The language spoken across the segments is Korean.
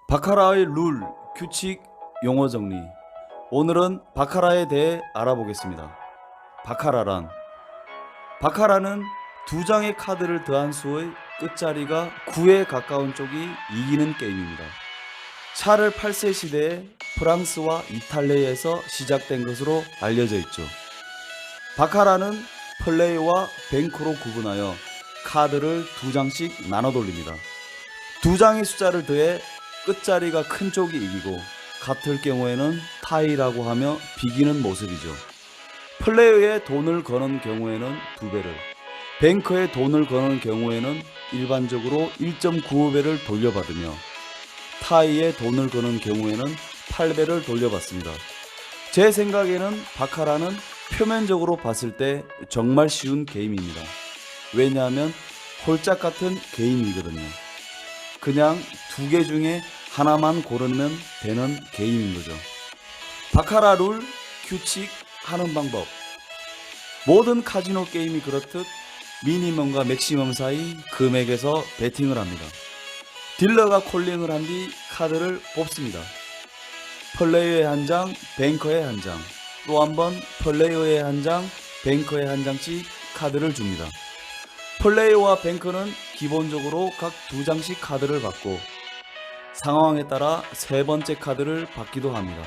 바카라의 룰, 규칙, 용어 정리. 오늘은 바카라에 대해 알아보겠습니다. 바카라는 두 장의 카드를 더한 수의 끝자리가 9에 가까운 쪽이 이기는 게임입니다. 샤를 8세 시대에 프랑스와 이탈리아에서 시작된 것으로 알려져 있죠. 바카라는 플레이와 뱅크로 구분하여 카드를 두 장씩 나눠 돌립니다. 두 장의 숫자를 더해 끝자리가 큰 쪽이 이기고 같을 경우에는 타이라고 하며 비기는 모습이죠. 플레이어에 돈을 거는 경우에는 2배를, 뱅커에 돈을 거는 경우에는 일반적으로 1.95배를 돌려받으며 타이에 돈을 거는 경우에는 8배를 돌려받습니다. 제 생각에는 바카라는 표면적으로 봤을 때 정말 쉬운 게임입니다. 왜냐하면 홀짝 같은 게임이거든요. 그냥 두 개 중에 하나만 고르면 되는 게임인 거죠. 바카라 룰, 규칙, 하는 방법. 모든 카지노 게임이 그렇듯 미니멈과 맥시멈 사이 금액에서 베팅을 합니다. 딜러가 콜링을 한 뒤 카드를 뽑습니다. 플레이어의 한 장, 뱅커의 한 장, 또 한 번 플레이어의 한 장, 뱅커의 한 장씩 카드를 줍니다. 플레이어와 뱅커는 기본적으로 각 두 장씩 카드를 받고 상황에 따라 세 번째 카드를 받기도 합니다.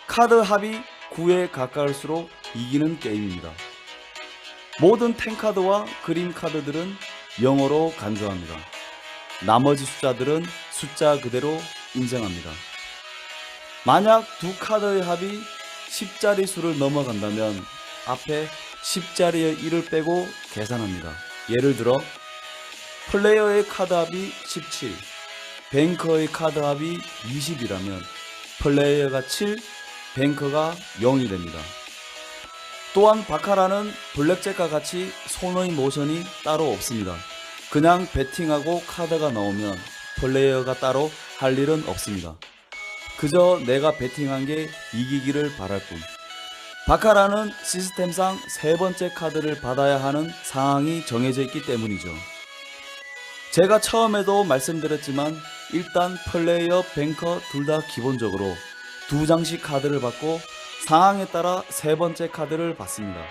카드 합이 9에 가까울수록 이기는 게임입니다. 모든 탱카드와 그림 카드들은 영어로 간주합니다. 나머지 숫자들은 숫자 그대로 인정합니다. 만약 두 카드의 합이 10자리 수를 넘어간다면 앞에 10자리의 1을 빼고 계산합니다. 예를 들어 플레이어의 카드 합이 17, 뱅커의 카드 합이 20이라면 플레이어가 7, 뱅커가 0이 됩니다. 또한 바카라는 블랙잭과 같이 손의 모션이 따로 없습니다. 그냥 배팅하고 카드가 나오면 플레이어가 따로 할 일은 없습니다. 그저 내가 배팅한 게 이기기를 바랄 뿐. 바카라는 시스템상 세 번째 카드를 받아야 하는 상황이 정해져 있기 때문이죠. 제가 처음에도 말씀드렸지만 일단 플레이어, 뱅커 둘 다 기본적으로 두 장씩 카드를 받고 상황에 따라 세 번째 카드를 받습니다.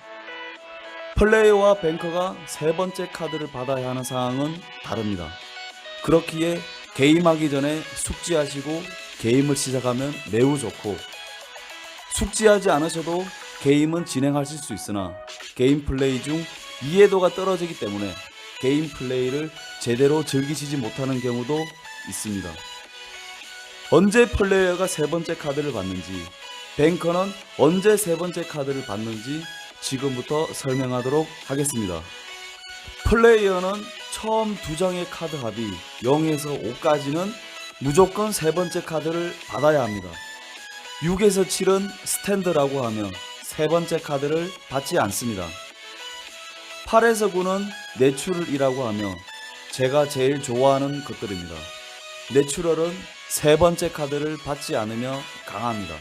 플레이어와 뱅커가 세 번째 카드를 받아야 하는 상황은 다릅니다. 그렇기에 게임하기 전에 숙지하시고 게임을 시작하면 매우 좋고, 숙지하지 않으셔도 게임은 진행하실 수 있으나 게임 플레이 중 이해도가 떨어지기 때문에 게임 플레이를 제대로 즐기시지 못하는 경우도 있습니다. 언제 플레이어가 세 번째 카드를 받는지, 뱅커는 언제 세 번째 카드를 받는지 지금부터 설명하도록 하겠습니다. 플레이어는 처음 두 장의 카드 합이 0에서 5까지는 무조건 세 번째 카드를 받아야 합니다. 6에서 7은 스탠드라고 하며 세 번째 카드를 받지 않습니다. 8에서 9는 내추럴이라고 하며 제가 제일 좋아하는 것들입니다. 내추럴은 세 번째 카드를 받지 않으며 강합니다.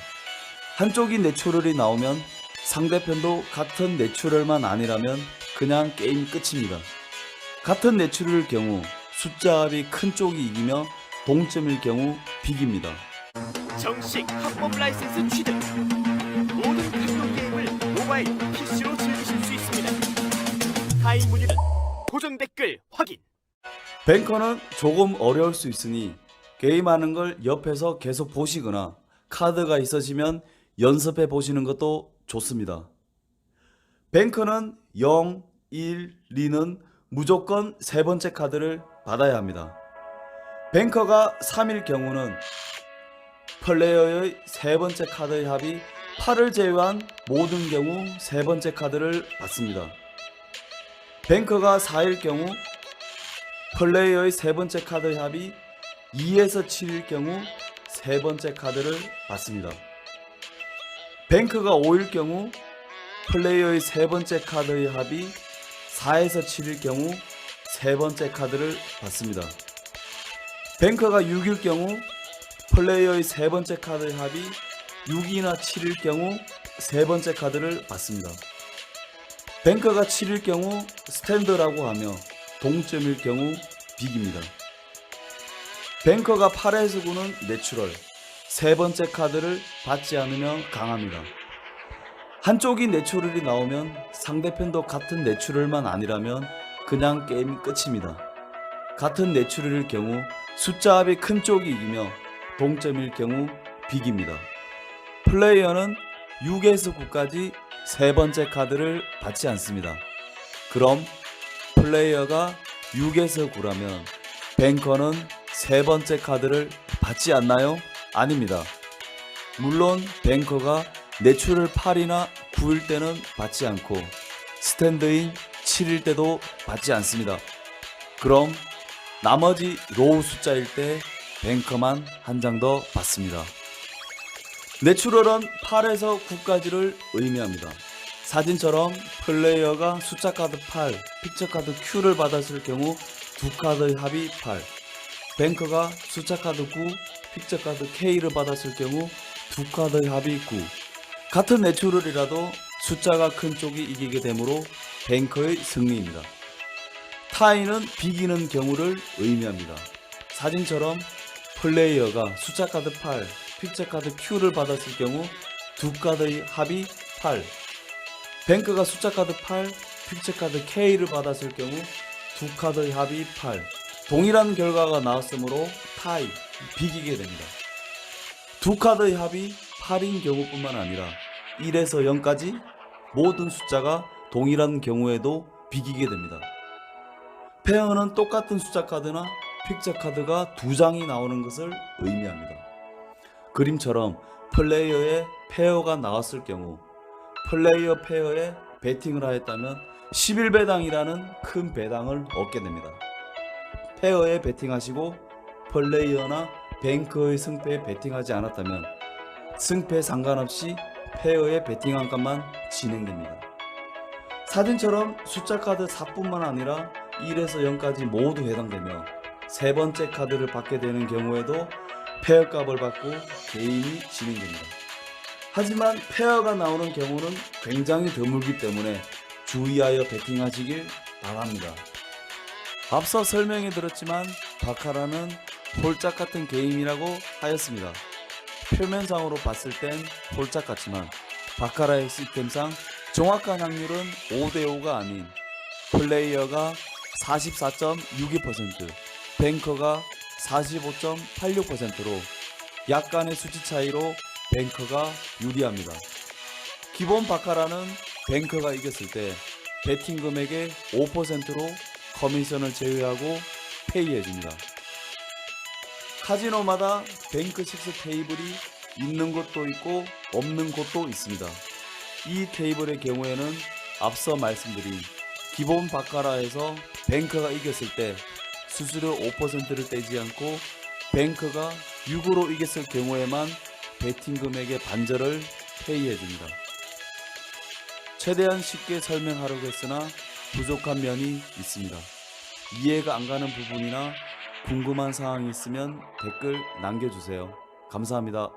한쪽이 내추럴이 나오면 상대편도 같은 내추럴만 아니라면 그냥 게임 끝입니다. 같은 내추럴일 경우 숫자 합이 큰 쪽이 이기며 동점일 경우 비깁니다. 정식 합법 라이센스 취득. 모든 카지노 게임을 모바일, PC로 즐기실 수 있습니다. 타인 문의는 고정 댓글 확인. 뱅커는 조금 어려울 수 있으니 게임하는 걸 옆에서 계속 보시거나 카드가 있으시면 연습해 보시는 것도 좋습니다. 뱅커는 0, 1, 2는 무조건 세 번째 카드를 받아야 합니다. 뱅커가 3일 경우는 플레이어의 세 번째 카드의 합이 8을 제외한 모든 경우 세 번째 카드를 받습니다. 뱅커가 4일 경우 플레이어의 세 번째 카드의 합이 2에서 7일 경우 세 번째 카드를 받습니다. 뱅커가 5일 경우 플레이어의 세 번째 카드의 합이 4에서 7일 경우 세 번째 카드를 받습니다. 뱅커가 6일 경우 플레이어의 세 번째 카드의 합이 6이나 7일 경우 세 번째 카드를 받습니다. 뱅커가 7일 경우 스탠드라고 하며 동점일 경우 비깁니다. 뱅커가 8에서 9는 내추럴, 세 번째 카드를 받지 않으면 강합니다. 한쪽이 내추럴이 나오면 상대편도 같은 내추럴만 아니라면 그냥 게임이 끝입니다. 같은 내추럴일 경우 숫자 합이 큰 쪽이 이기며 동점일 경우 비깁니다. 플레이어는 6에서 9까지 세 번째 카드를 받지 않습니다. 그럼 플레이어가 6에서 9라면 뱅커는 세 번째 카드를 받지 않나요? 아닙니다. 물론 뱅커가 내추럴 8이나 9일 때는 받지 않고 스탠드인 7일 때도 받지 않습니다. 그럼 나머지 로우 숫자일 때 뱅커만 한 장 더 받습니다. 내추럴은 8에서 9까지를 의미합니다. 사진처럼 플레이어가 숫자 카드 8, 픽처 카드 Q를 받았을 경우 두 카드의 합이 8, 뱅커가 숫자 카드 9, 픽처 카드 K를 받았을 경우 두 카드의 합이 9. 같은 내추럴이라도 숫자가 큰 쪽이 이기게 되므로 뱅커의 승리입니다. 타이는 비기는 경우를 의미합니다. 사진처럼 플레이어가 숫자 카드 8, 픽처 카드 Q를 받았을 경우 두 카드의 합이 8, 뱅커가 숫자 카드 8, 픽처 카드 K를 받았을 경우 두 카드의 합이 8. 동일한 결과가 나왔으므로 타이, 비기게 됩니다. 두 카드의 합이 8인 경우뿐만 아니라 1에서 0까지 모든 숫자가 동일한 경우에도 비기게 됩니다. 페어는 똑같은 숫자 카드나 픽처 카드가 두 장이 나오는 것을 의미합니다. 그림처럼 플레이어의 페어가 나왔을 경우 플레이어 페어에 배팅을 하였다면 11배당이라는 큰 배당을 얻게 됩니다. 페어에 배팅하시고 플레이어나 뱅커의 승패에 배팅하지 않았다면 승패 상관없이 페어에 배팅한 값만 진행됩니다. 사진처럼 숫자 카드 4뿐만 아니라 1에서 0까지 모두 해당되며 세 번째 카드를 받게 되는 경우에도 페어 값을 받고 게임이 진행됩니다. 하지만 페어가 나오는 경우는 굉장히 드물기 때문에 주의하여 배팅하시길 바랍니다. 앞서 설명해 드렸지만 바카라는 홀짝 같은 게임이라고 하였습니다. 표면상으로 봤을 땐 홀짝 같지만 바카라의 시스템상 정확한 확률은 5대5가 아닌 플레이어가 44.62%, 뱅커가 45.86%로 약간의 수치 차이로 뱅커가 유리합니다. 기본 바카라는 뱅커가 이겼을 때 배팅 금액의 5%로 커미션을 제외하고 페이해줍니다. 카지노마다 뱅크 6 테이블이 있는 곳도 있고 없는 곳도 있습니다. 이 테이블의 경우에는 앞서 말씀드린 기본 바카라에서 뱅커가 이겼을 때 수수료 5%를 떼지 않고 뱅커가 6으로 이겼을 경우에만 배팅 금액의 반절을 페이해줍니다. 최대한 쉽게 설명하려고 했으나 부족한 면이 있습니다. 이해가 안 가는 부분이나 궁금한 사항이 있으면 댓글 남겨주세요. 감사합니다.